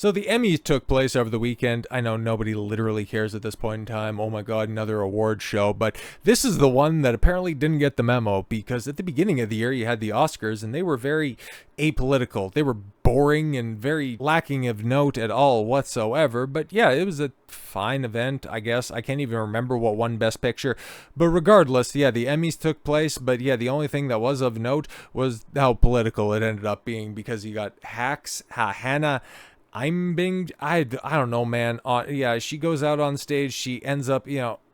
So the Emmys took place over the weekend. I know nobody literally cares at this point in time. Oh my god, another award show. But this is the one that apparently didn't get the memo, because at the beginning of the year you had the Oscars and they were very apolitical. They were boring and very lacking of note at all whatsoever. But yeah, it was a fine event, I guess. I can't even remember what won Best Picture. But regardless, yeah, the Emmys took place. But yeah, the only thing that was of note was how political it ended up being, because you got Hannah I don't know, man. Yeah, she goes out on stage. She ends up,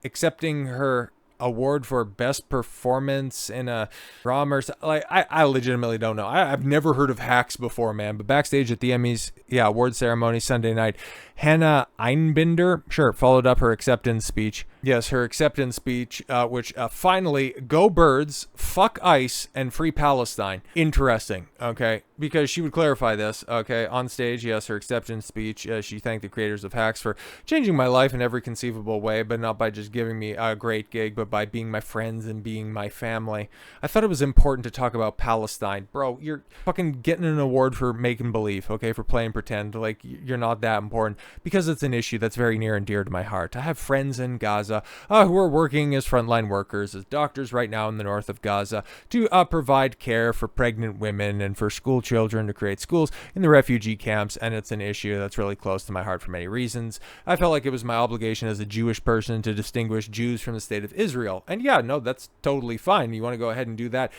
accepting her award for best performance in a drama or like I legitimately don't know. I've never heard of Hacks before, man. But backstage at the Emmys, yeah, award ceremony Sunday night, Hannah Einbinder, sure, followed up her acceptance speech. Yes, her acceptance speech, which finally, go birds, fuck ICE, and free Palestine. Interesting, okay? Because she would clarify this, okay? On stage, yes, her acceptance speech, she thanked the creators of Hacks for changing my life in every conceivable way, but not by just giving me a great gig, but by being my friends and being my family. I thought it was important to talk about Palestine. Bro, you're fucking getting an award for making believe, okay? For playing pretend. Like, you're not that important. Because it's an issue that's very near and dear to my heart. I have friends in Gaza who are working as frontline workers, as doctors right now in the north of Gaza, to provide care for pregnant women and for school children, to create schools in the refugee camps, and it's an issue that's really close to my heart for many reasons. I felt like it was my obligation as a Jewish person to distinguish Jews from the state of Israel. And yeah, no, that's totally fine. You want to go ahead and do that?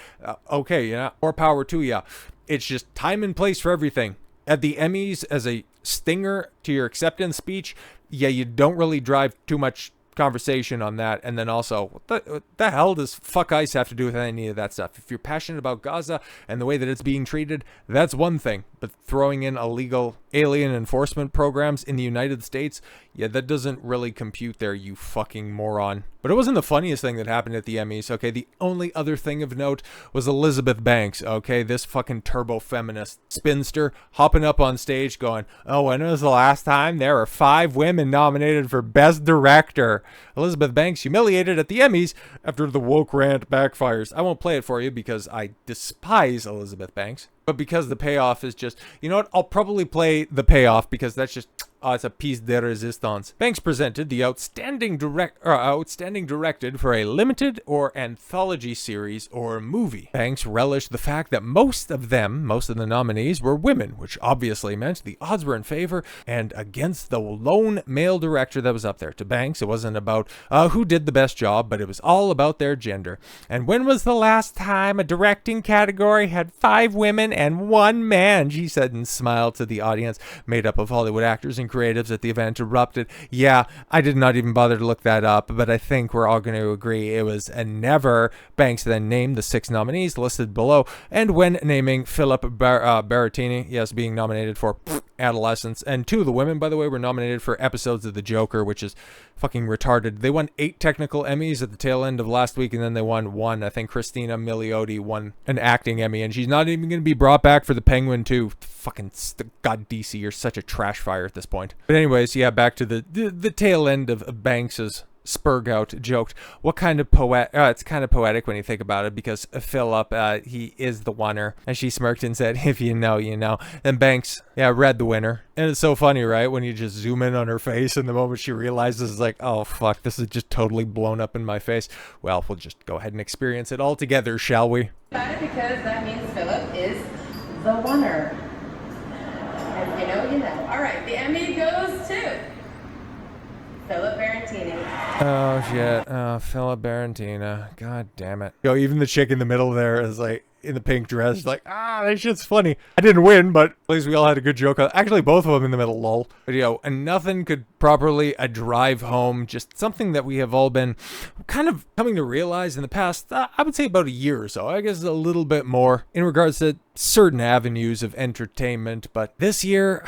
Okay, more power to ya. It's just time and place for everything. At the Emmys, as a stinger to your acceptance speech, yeah, you don't really drive too much conversation on that. And then also, what the hell does fuck ICE have to do with any of that stuff? If you're passionate about Gaza and the way that it's being treated, that's one thing. But throwing in illegal alien enforcement programs in the United States, yeah, that doesn't really compute there, you fucking moron. But it wasn't the funniest thing that happened at the Emmys, okay? The only other thing of note was Elizabeth Banks, okay? This fucking turbo-feminist spinster hopping up on stage going, oh, when was the last time there were 5 women nominated for Best Director? Elizabeth Banks humiliated at the Emmys after the woke rant backfires. I won't play it for you because I despise Elizabeth Banks. But because the payoff is just, you know what? I'll probably play the payoff because that's just, it's a piece de resistance. Banks presented the outstanding directed for a limited or anthology series or movie. Banks relished the fact that most of the nominees were women, which obviously meant the odds were in favor and against the lone male director that was up there. To Banks, it wasn't about who did the best job, but it was all about their gender. And when was the last time a directing category had 5 women and 1 man? She said and smiled to the audience, made up of Hollywood actors and creatives at the event. Erupted. Yeah, I did not even bother to look that up, but I think we're all going to agree it was a never. Banks then named the 6 nominees listed below, and when naming Philip Berrettini, yes, being nominated for Adolescence, and 2 of the women, by the way, were nominated for episodes of The Joker, which is fucking retarded. They won 8 technical Emmys at the tail end of last week, and then they won 1. I think Christina Milioti won an acting Emmy, and she's not even going to be brought back for The Penguin 2. Fucking God, DC, you're such a trash fire at this point. But anyways, yeah, back to the tail end of Banks's Spurgout joked, what kind of it's kind of poetic when you think about it, because Philip, he is the winner. And she smirked and said, if you know, you know. And Banks, yeah, read the winner. And it's so funny, right? When you just zoom in on her face and the moment she realizes, it's like, oh, fuck, this is just totally blown up in my face. Well, we'll just go ahead and experience it all together, shall we? Because that means Philip is the winner. And you know, you know. All right, the Emmy goes to Philip Berrettini. Oh, shit. Oh, Philip Berrettini. God damn it. Yo, even the chick in the middle there is like, in the pink dress, like, that shit's funny. I didn't win, but at least we all had a good joke. Actually, both of them in the middle, lol. But, and nothing could properly drive home just something that we have all been kind of coming to realize in the past, I would say about a year or so. I guess a little bit more in regards to certain avenues of entertainment. But this year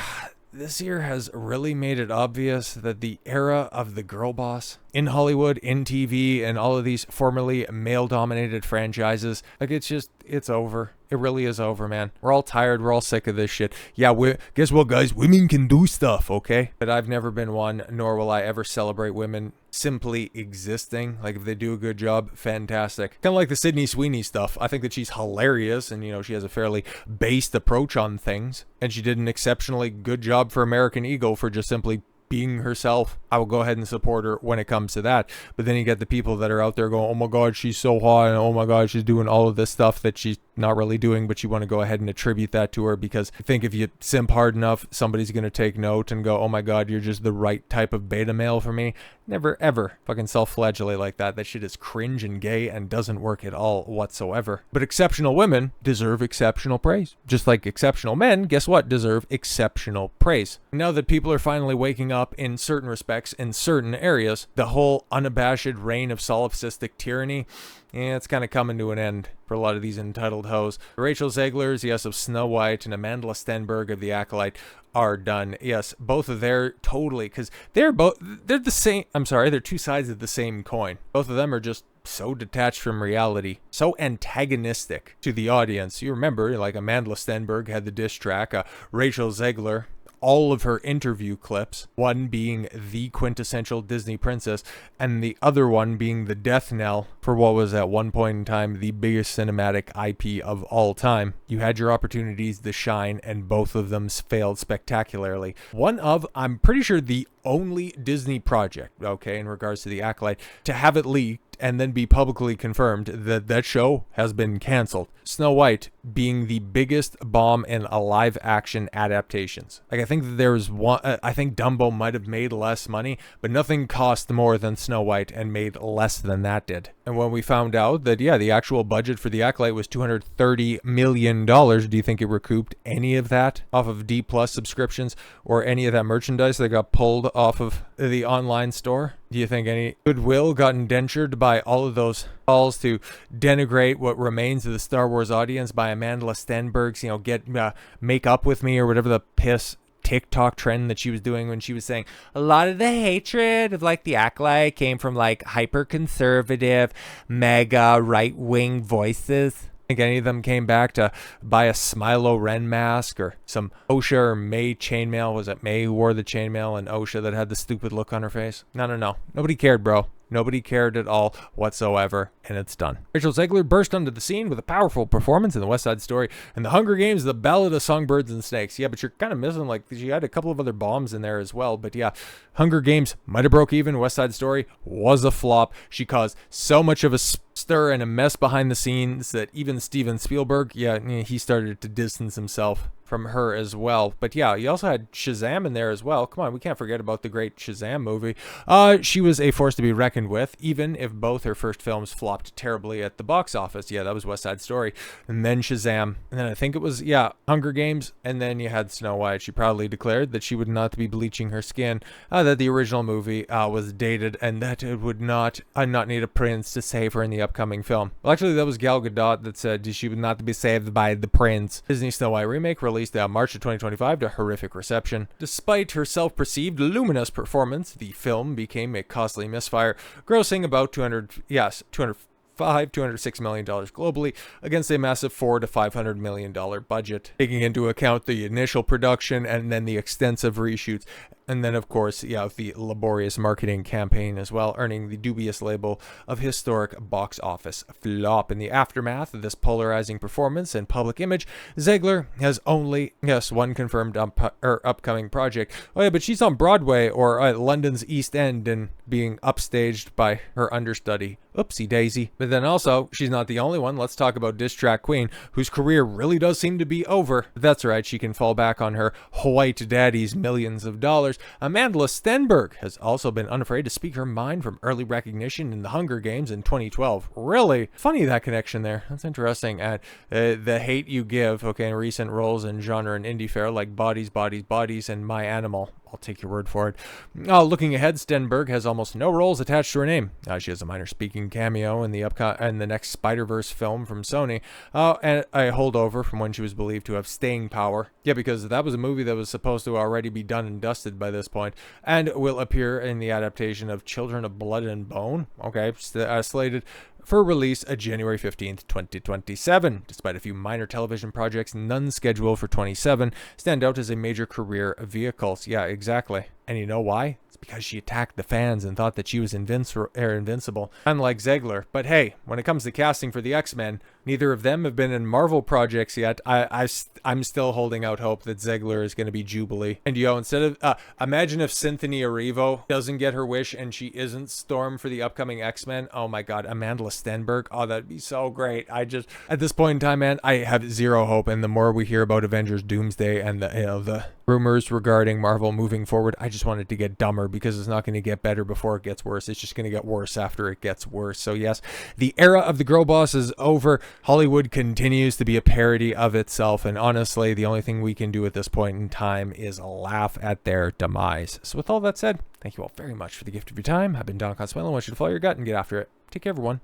has really made it obvious that the era of the girl boss in Hollywood, in TV, and all of these formerly male-dominated franchises, like, it's it's over. It really is over, man. We're all tired. We're all sick of this shit. Yeah, guess what, guys? Women can do stuff, okay? But I've never been one, nor will I ever celebrate women simply existing. Like, if they do a good job, fantastic. Kind of like the Sydney Sweeney stuff. I think that she's hilarious, and, you know, she has a fairly based approach on things. And she did an exceptionally good job for American Eagle for just simply being herself. I will go ahead and support her when it comes to that. But then you get the people that are out there going, oh my god, she's so hot, and oh my god, she's doing all of this stuff that she's not really doing, but you want to go ahead and attribute that to her because you think if you simp hard enough, somebody's going to take note and go, oh my god, you're just the right type of beta male for me. Never ever fucking self-flagellate like that. That shit is cringe and gay and doesn't work at all whatsoever. But exceptional women deserve exceptional praise. Just like exceptional men, guess what, deserve exceptional praise. Now that people are finally waking up in certain respects, in certain areas, the whole unabashed reign of solipsistic tyranny, it's kind of coming to an end for a lot of these entitled hoes. Rachel Zegler's, yes, of Snow White, and Amandla Stenberg of the Acolyte are done. Yes, both of their totally, because they're the same. I'm sorry, they're two sides of the same coin. Both of them are just so detached from reality, so antagonistic to the audience. You remember, like, Amandla Stenberg had the diss track, Rachel Zegler, all of her interview clips, one being the quintessential Disney princess and the other one being the death knell for what was at one point in time the biggest cinematic IP of all time. You had your opportunities to shine and both of them failed spectacularly. One of, I'm pretty sure, the only Disney project, okay, in regards to the Acolyte, to have it leaked and then be publicly confirmed that that show has been canceled. Snow White being the biggest bomb in a live action adaptations. Like, I think that there was one, I think Dumbo might have made less money, but nothing cost more than Snow White and made less than that did. And when we found out that, yeah, the actual budget for the Acolyte was $230 million, do you think it recouped any of that off of D Plus subscriptions or any of that merchandise that got pulled off of the online store? Do you think any goodwill got indentured by all of those calls to denigrate what remains of the Star Wars audience by Amandla Stenberg's, you know, get make up with me or whatever the piss TikTok trend that she was doing when she was saying a lot of the hatred of like the Acolyte came from like hyper conservative, mega right wing voices? Think any of them came back to buy a Smilo Ren mask or some OSHA or May chainmail? Was it May who wore the chainmail and OSHA that had the stupid look on her face? No. Nobody cared, bro. Nobody cared at all whatsoever, and it's done. Rachel Zegler burst onto the scene with a powerful performance in The West Side Story and The Hunger Games, The Ballad of Songbirds and Snakes. Yeah, but you're kind of missing, like, she had a couple of other bombs in there as well. But yeah, Hunger Games might have broke even. West Side Story was a flop. She caused so much of a stir and a mess behind the scenes that even Steven Spielberg, yeah, he started to distance himself from her as well. But yeah, you also had Shazam in there as well. Come on, we can't forget about the great Shazam movie. She was a force to be reckoned with, even if both her first films flopped terribly at the box office. Yeah, that was West Side Story, and then Shazam, and then I think it was, yeah, Hunger Games, and then you had Snow White. She proudly declared that she would not be bleaching her skin, that the original movie was dated, and that it would not need a prince to save her in the upcoming film. Well, actually, that was Gal Gadot that said she would not be saved by the prince. Disney Snow White remake released March of 2025 to horrific reception. Despite her self-perceived luminous performance, the film became a costly misfire, grossing about $206 million globally against a massive $400 to $500 million budget, taking into account the initial production and then the extensive reshoots. And then, of course, yeah, the laborious marketing campaign as well, earning the dubious label of historic box office flop. In the aftermath of this polarizing performance and public image, Zegler has only, yes, one confirmed upcoming project. Oh yeah, but she's on Broadway or London's East End and being upstaged by her understudy. Oopsie daisy. But then also, she's not the only one. Let's talk about Diss Track Queen, whose career really does seem to be over. But that's right, she can fall back on her white daddy's millions of dollars. Amandla Stenberg has also been unafraid to speak her mind from early recognition in The Hunger Games in 2012. Really? Funny, that connection there. That's interesting. And the hate you give, okay, in recent roles in genre and indie fare like Bodies, Bodies, Bodies, and My Animal. I'll take your word for it. Looking ahead, Stenberg has almost no roles attached to her name. She has a minor speaking cameo in the next Spider-Verse film from Sony, and a holdover from when she was believed to have staying power. Yeah, because that was a movie that was supposed to already be done and dusted by this point, and will appear in the adaptation of Children of Blood and Bone. Okay, slated for release January 15th, 2027. Despite a few minor television projects, none scheduled for 27 stand out as a major career vehicles. Yeah, exactly. And you know why? It's because she attacked the fans and thought that she was invincible, unlike Zegler. But hey, when it comes to casting for the X-Men, neither of them have been in Marvel projects yet. I'm still holding out hope that Zegler is going to be Jubilee. And instead of imagine if Cynthia Erivo doesn't get her wish and she isn't Storm for the upcoming X-Men. Oh my God, Amandla Stenberg. Oh, that'd be so great. At this point in time, man, I have zero hope. And the more we hear about Avengers Doomsday and the rumors regarding Marvel moving forward, I just want it to get dumber, because it's not going to get better before it gets worse. It's just going to get worse after it gets worse. So yes, the era of the girl boss is over. Hollywood continues to be a parody of itself, and honestly, the only thing we can do at this point in time is laugh at their demise. So with all that said, thank you all very much for the gift of your time. I've been Don Consuelo. I want you to follow your gut and get after it. Take care, everyone.